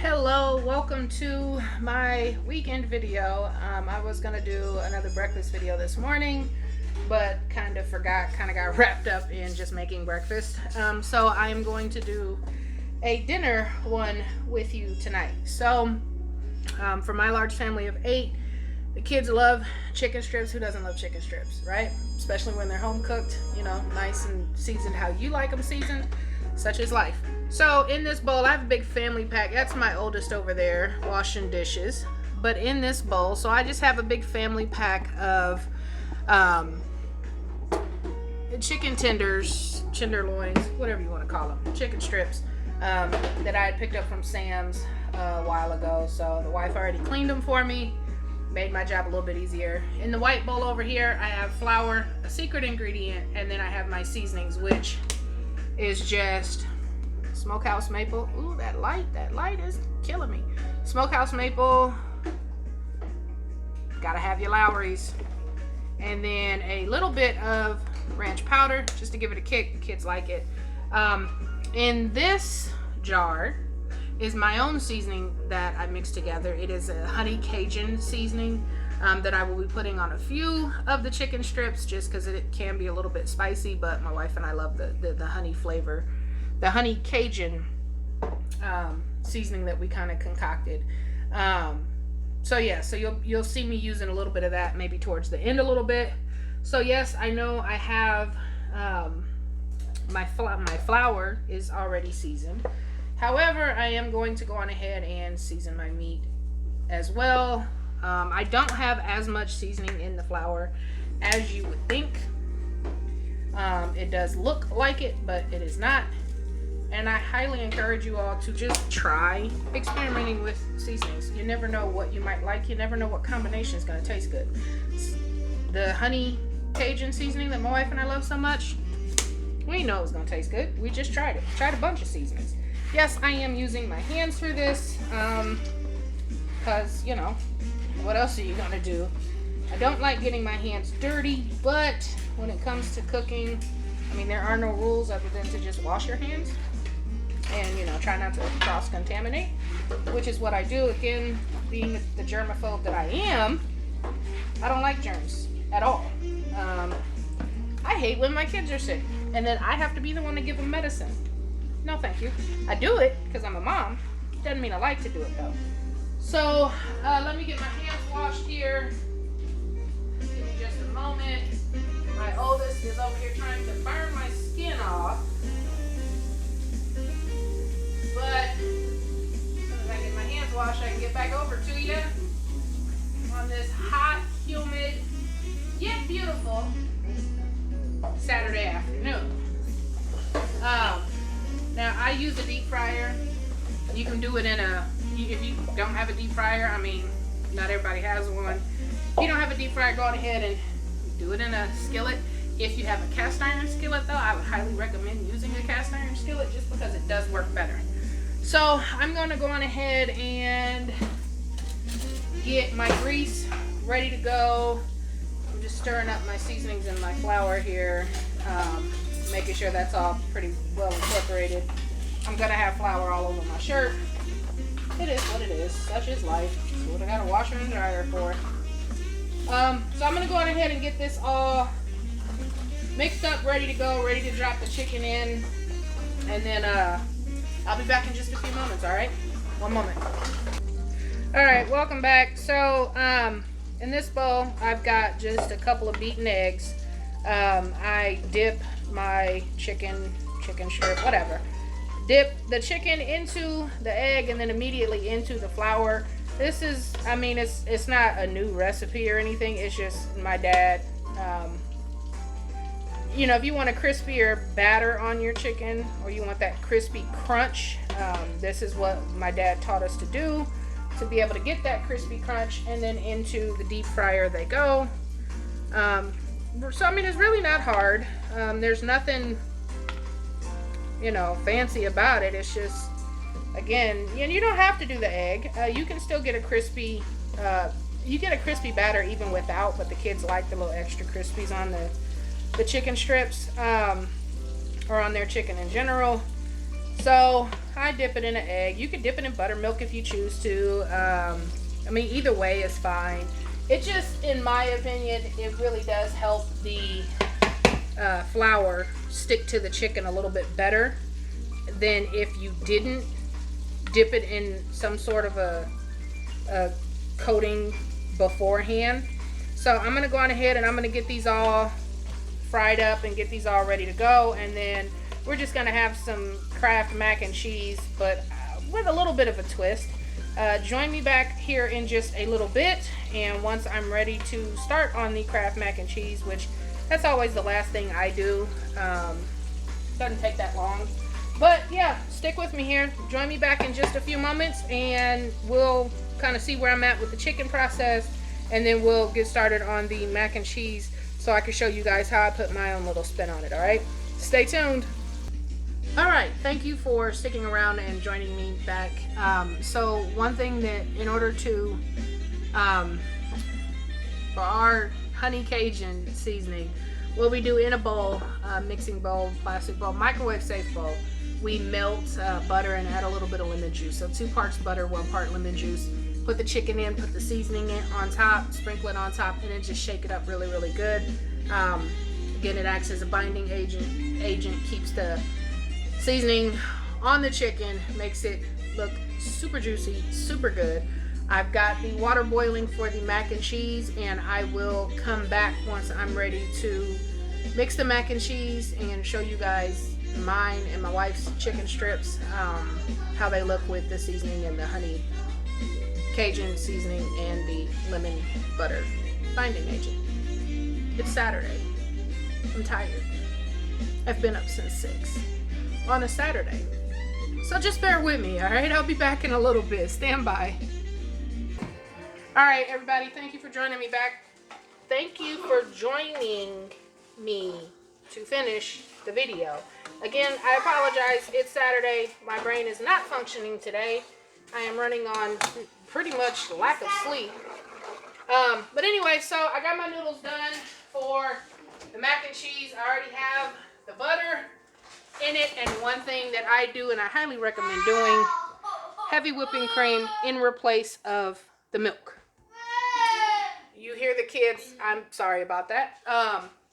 Hello, welcome to my weekend video. I was gonna do another breakfast video this morning, but kind of forgot, kind of got wrapped up in just making breakfast. So I'm going to do a dinner one with you tonight. So for my large family of 8, the kids love chicken strips. Who doesn't love chicken strips, right? Especially when they're home cooked, you know, nice and seasoned how you like them seasoned. Such is life. So in this bowl, I have a big family pack. That's my oldest over there washing dishes. But in this bowl, so I just have a big family pack of chicken tenders, tenderloins, whatever you want to call them, chicken strips that I had picked up from Sam's a while ago. So the wife already cleaned them for me, made my job a little bit easier. In the white bowl over here, I have flour, a secret ingredient, and then I have my seasonings, which is just smokehouse maple. Ooh, that light is killing me. Smokehouse maple, gotta have your Lowry's, and then a little bit of ranch powder just to give it a kick. The kids like it. In this jar is my own seasoning that I mixed together. It is a honey Cajun seasoning that I will be putting on a few of the chicken strips just because it can be a little bit spicy, but my wife and I love the honey flavor, the honey Cajun seasoning that we kind of concocted. So yeah, so you'll see me using a little bit of that maybe towards the end a little bit. So yes, I know I have my flour is already seasoned. However, I am going to go on ahead and season my meat as well. I don't have as much seasoning in the flour as you would think. It does look like it, but it is not. And I highly encourage you all to just try experimenting with seasonings. You never know what you might like. You never know what combination is going to taste good. The honey Cajun seasoning that my wife and I love so much, we know it's going to taste good. We just tried it. Tried a bunch of seasonings. Yes, I am using my hands for this because, you know, what else are you going to do? I don't like getting my hands dirty, but when it comes to cooking, I mean, there are no rules other than to just wash your hands and, you know, try not to cross-contaminate, which is what I do. Again, being the germaphobe that I am, I don't like germs at all. I hate when my kids are sick and then I have to be the one to give them medicine. No, thank you. I do it because I'm a mom. Doesn't mean I like to do it, though. So, let me get my hands washed here. Give me just a moment. My oldest is over here trying to burn my skin off. But, as soon as I get my hands washed, I can get back over to you on this hot, humid, yet beautiful Saturday afternoon. Now, I use a deep fryer. You can do it in if you don't have a deep fryer, I mean, not everybody has one. If you don't have a deep fryer, go on ahead and do it in a skillet. If you have a cast iron skillet, though, I would highly recommend using a cast iron skillet just because it does work better. So I'm going to go on ahead and get my grease ready to go. I'm just stirring up my seasonings and my flour here, making sure that's all pretty well incorporated. I'm going to have flour all over my shirt. It is what it is. Such is life. That's what I got a washer and dryer for. So I'm going to go on ahead and get this all mixed up, ready to go, ready to drop the chicken in. And then I'll be back in just a few moments, alright? One moment. Alright, welcome back. So in this bowl, I've got just a couple of beaten eggs. I dip my chicken strip, whatever. Dip the chicken into the egg and then immediately into the flour. This is, I mean, it's not a new recipe or anything. It's just my dad, you know, if you want a crispier batter on your chicken or you want that crispy crunch, this is what my dad taught us to do to be able to get that crispy crunch, and then into the deep fryer they go. So, I mean, it's really not hard. There's nothing, you know, fancy about it. It's just, again, and you don't have to do the egg. You can still get a crispy, you get a crispy batter even without, but the kids like the little extra crispies on the chicken strips, or on their chicken in general. So I dip it in an egg. You can dip it in buttermilk if you choose to. I mean, either way is fine. It just, in my opinion, it really does help the flour stick to the chicken a little bit better than if you didn't dip it in some sort of a coating beforehand. So I'm gonna go on ahead and I'm gonna get these all fried up and get these all ready to go, and then we're just gonna have some Kraft mac and cheese, but with a little bit of a twist. Join me back here in just a little bit, and once I'm ready to start on the Kraft mac and cheese, which that's always the last thing I do. Doesn't take that long. But yeah, stick with me here. Join me back in just a few moments and we'll kind of see where I'm at with the chicken process, and then we'll get started on the mac and cheese so I can show you guys how I put my own little spin on it, all right? Stay tuned. All right, thank you for sticking around and joining me back. So one thing that in order to, for our honey Cajun seasoning, what we do in a bowl, mixing bowl, plastic bowl, microwave safe bowl, we melt butter and add a little bit of lemon juice. So 2 parts butter, 1 part lemon juice. Put the chicken in, put the seasoning in on top, sprinkle it on top, and then just shake it up really, really good. Again, it acts as a binding agent, keeps the seasoning on the chicken, makes it look super juicy, super good. I've got the water boiling for the mac and cheese, and I will come back once I'm ready to mix the mac and cheese and show you guys mine and my wife's chicken strips, how they look with the seasoning and the honey Cajun seasoning and the lemon butter binding agent. It's Saturday. I'm tired. I've been up since 6 on a Saturday. So just bear with me, all right? I'll be back in a little bit. Stand by. All right, everybody, thank you for joining me back. Thank you for joining me to finish the video. Again, I apologize. It's Saturday. My brain is not functioning today. I am running on pretty much lack of sleep. But anyway, so I got my noodles done for the mac and cheese. I already have the butter in it, and one thing that I do, and I highly recommend doing, heavy whipping cream in replace of the milk. You hear the kids, I'm sorry about that.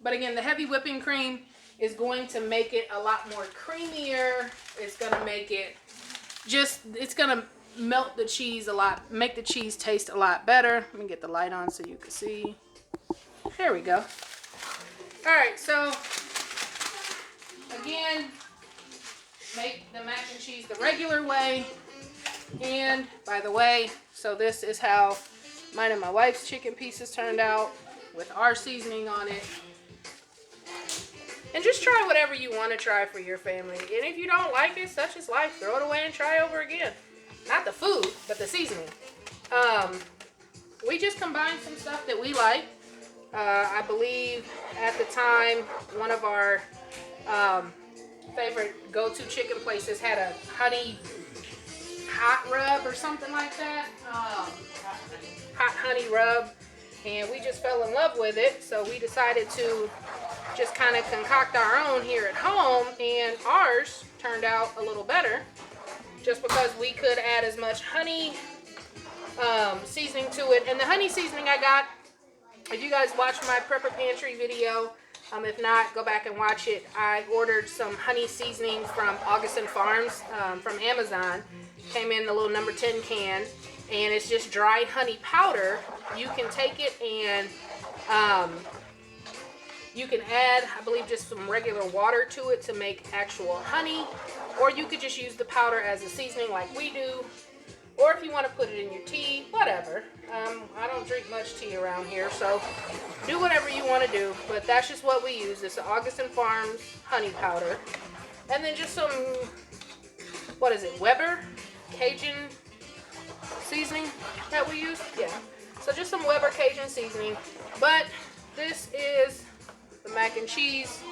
But again, the heavy whipping cream is going to make it a lot more creamier. It's going to make it it's going to melt the cheese a lot, make the cheese taste a lot better. Let me get the light on so you can see. There we go. All right, so again, make the mac and cheese the regular way. And by the way, so this is how mine and my wife's chicken pieces turned out with our seasoning on it. And just try whatever you want to try for your family. And if you don't like it, such is life. Throw it away and try over again. Not the food, but the seasoning. We just combined some stuff that we like. I believe at the time, one of our favorite go-to chicken places had a honey hot rub or something like that. Hot honey rub. And we just fell in love with it. So we decided to just kind of concoct our own here at home. And ours turned out a little better. Just because we could add as much honey seasoning to it. And the honey seasoning I got, if you guys watched my Prepper Pantry video, if not, go back and watch it. I ordered some honey seasoning from Augustin Farms from Amazon. Came in the little number 10 can. And it's just dry honey powder. You can take it and you can add, I believe, just some regular water to it to make actual honey. Or you could just use the powder as a seasoning like we do. Or if you want to put it in your tea, whatever. I don't drink much tea around here, so do whatever you want to do. But that's just what we use. It's the Augustin Farms honey powder. And then just some, what is it, Weber Cajun seasoning that we use. Yeah. So just some Weber Cajun seasoning. But this is the mac and cheese.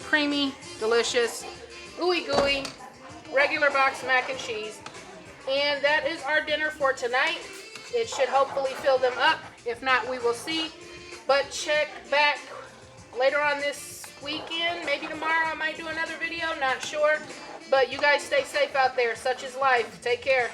Creamy, delicious, ooey gooey, regular box mac and cheese. And that is our dinner for tonight. It should hopefully fill them up. If not, we will see. But check back later on this weekend. Maybe tomorrow I might do another video. Not sure. But you guys stay safe out there. Such is life. Take care.